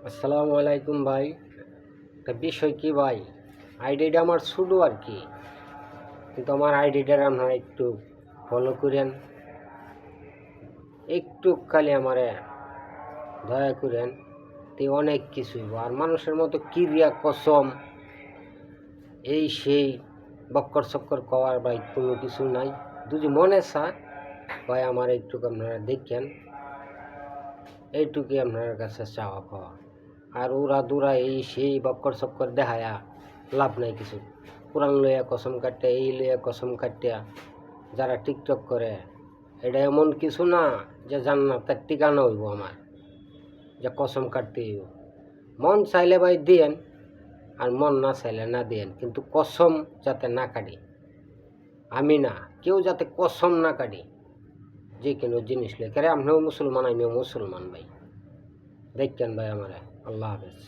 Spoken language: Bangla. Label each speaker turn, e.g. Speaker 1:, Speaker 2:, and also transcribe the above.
Speaker 1: আসসালামু আলাইকুম ভাই। তা বিষয় কি ভাই, আইডিটা আমার শুধু আর কি, কিন্তু আমার আইডিটা আপনারা একটু ফলো করেন, একটু খালি আমারে দয়া করেন। তে অনেক কিছুই আর মানুষের মতো ক্রিয়া কসম এই সেই বক্কর চক্কর কওয়ার ভাই কোনো কিছু নাই। যদি মনে চায় ভাই আমার একটু আপনারা দেখেন, এইটুকুই আপনার কাছে চাওয়া পাওয়া। আর উড়া দুরা এই সেই বক্কর চক্কর দেখায়া লাভ নাই কিছু। কোরআন লইয়া কসম কাটিয়া এই লইয়া কসম কাটিয়া যারা টিকটক করে, এটা এমন কিছু না যে জান্নাতের ঠিকানা হইব আমার, যে কসম কাটতে হইব। মন চাইলে ভাই দিয়েন, আর মন না চাইলে না দিয়েন, কিন্তু কসম যাতে না কাটি। আমি না, কেউ যাতে কসম না কাটি যে কোনো জিনিস লেখে। আপনিও মুসলমান, আমিও মুসলমান ভাই। দেখেন ভাই আমারে। আল্লাহ হাফেজ।